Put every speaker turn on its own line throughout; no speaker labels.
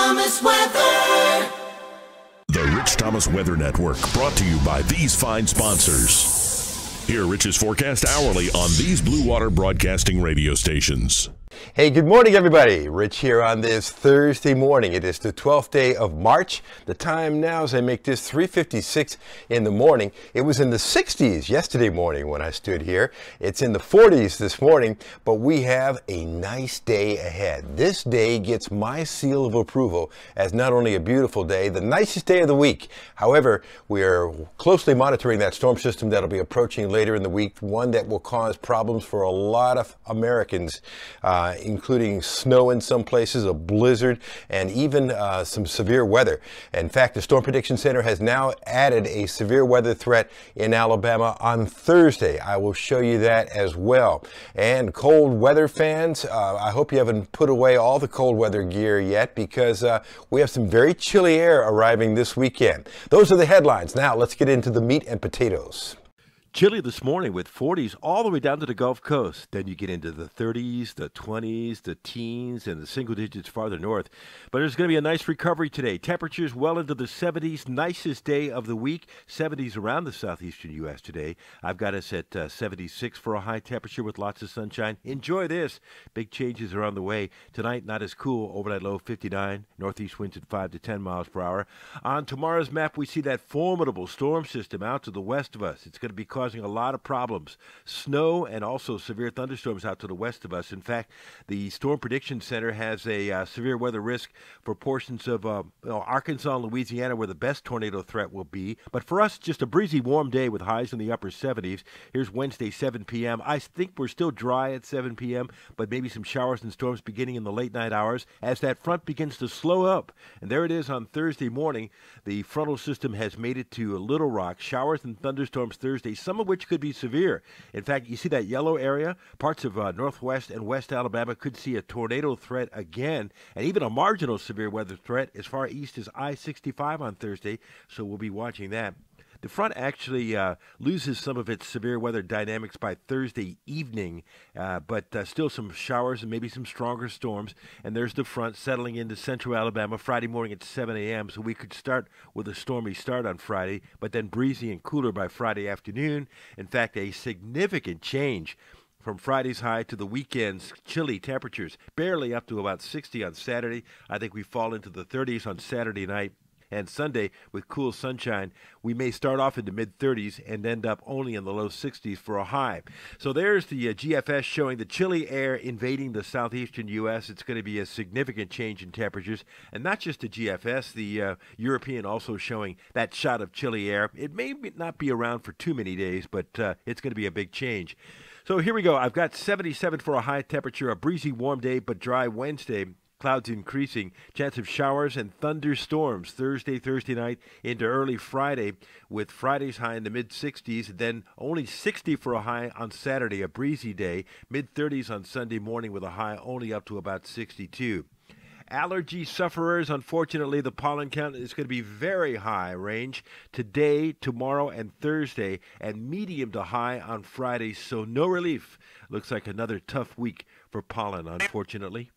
Thomas Weather.
The Rich Thomas Weather Network, brought to you by these fine sponsors. Hear Rich's forecast hourly on these Blue Water Broadcasting radio stations.
Hey, good morning, everybody. Rich here on this Thursday morning. It is the 12th day of March. The time now, as I make this, 3:56 in the morning. It was in the 60s yesterday morning when I stood here. It's in the 40s this morning, but we have a nice day ahead. This day gets my seal of approval as not only a beautiful day, the nicest day of the week. However, we are closely monitoring that storm system that'll be approaching later in the week, one that will cause problems for a lot of Americans, including snow in some places, a blizzard, and even some severe weather. In fact, the Storm Prediction Center has now added a severe weather threat in Alabama on Thursday. I will show you that as well. And cold weather fans, I hope you haven't put away all the cold weather gear yet, because we have some very chilly air arriving this weekend. Those are the headlines. Now let's get into the meat and potatoes.
Chilly this morning with 40s all the way down to the Gulf Coast. Then you get into the 30s, the 20s, the teens, and the single digits farther north. But there's going to be a nice recovery today. Temperatures well into the 70s. Nicest day of the week. 70s around the southeastern U.S. today. I've got us at 76 for a high temperature with lots of sunshine. Enjoy this. Big changes are on the way. Tonight, not as cool. Overnight low 59. Northeast winds at 5 to 10 miles per hour. On tomorrow's map, we see that formidable storm system out to the west of us. It's going to be causing a lot of problems. Snow and also severe thunderstorms out to the west of us. In fact, the Storm Prediction Center has a severe weather risk for portions of Arkansas and Louisiana, where the best tornado threat will be. But for us, just a breezy, warm day with highs in the upper 70s. Here's Wednesday, 7 p.m. I think we're still dry at 7 p.m., but maybe some showers and storms beginning in the late night hours as that front begins to slow up. And there it is on Thursday morning. The frontal system has made it to Little Rock. Showers and thunderstorms Thursday, some of which could be severe. In fact, you see that yellow area? Parts of northwest and west Alabama could see a tornado threat again, and even a marginal severe weather threat as far east as I-65 on Thursday, so we'll be watching that. The front actually loses some of its severe weather dynamics by Thursday evening, but still some showers and maybe some stronger storms. And there's the front settling into central Alabama Friday morning at 7 a.m. So we could start with a stormy start on Friday, but then breezy and cooler by Friday afternoon. In fact, a significant change from Friday's high to the weekend's chilly temperatures, barely up to about 60 on Saturday. I think we fall into the 30s on Saturday night. And Sunday, with cool sunshine, we may start off in the mid-30s and end up only in the low 60s for a high. So there's the GFS showing the chilly air invading the southeastern U.S. It's going to be a significant change in temperatures. And not just the GFS, the European also showing that shot of chilly air. It may not be around for too many days, but it's going to be a big change. So here we go. I've got 77 for a high temperature, a breezy, warm day, but dry Wednesday. Clouds increasing, chance of showers and thunderstorms Thursday night into early Friday, with Friday's high in the mid-60s, then only 60 for a high on Saturday, a breezy day, mid-30s on Sunday morning with a high only up to about 62. Allergy sufferers, unfortunately, the pollen count is going to be very high range today, tomorrow, and Thursday, and medium to high on Friday, so no relief. Looks like another tough week for pollen, unfortunately.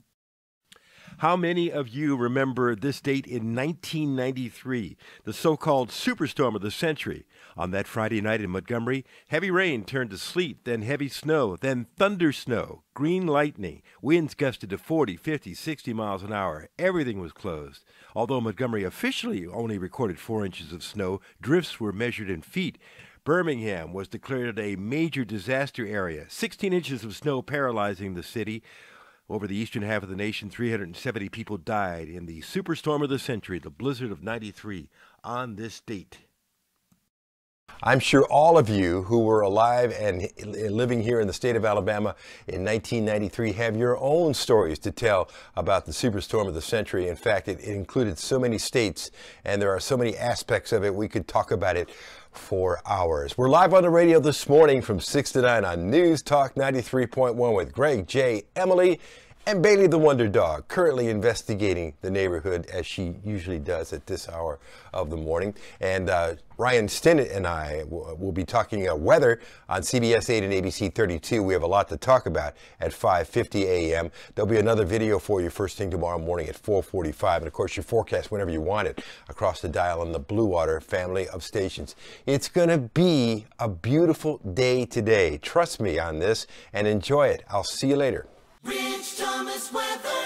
How many of you remember this date in 1993, the so-called superstorm of the century? On that Friday night in Montgomery, heavy rain turned to sleet, then heavy snow, then thunder snow, green lightning, winds gusted to 40, 50, 60 miles an hour. Everything was closed. Although Montgomery officially only recorded 4 inches of snow, drifts were measured in feet. Birmingham was declared a major disaster area, 16 inches of snow paralyzing the city. Over the eastern half of the nation, 370 people died in the superstorm of the century, the blizzard of 93, on this date.
I'm sure all of you who were alive and living here in the state of Alabama in 1993 have your own stories to tell about the superstorm of the century. In fact, it included so many states, and there are so many aspects of it, we could talk about it for hours. We're live on the radio this morning from 6 to 9 on News Talk 93.1 with Greg, Jay, Emily, And Bailey the Wonder Dog, currently investigating the neighborhood as she usually does at this hour of the morning. And Ryan Stinnett and I will be talking weather on CBS 8 and ABC 32. We have a lot to talk about at 5:50 a.m. There'll be another video for you first thing tomorrow morning at 4:45. And, of course, your forecast whenever you want it across the dial on the Blue Water family of stations. It's going to be a beautiful day today. Trust me on this and enjoy it. I'll see you later.
Rich Thomas weather.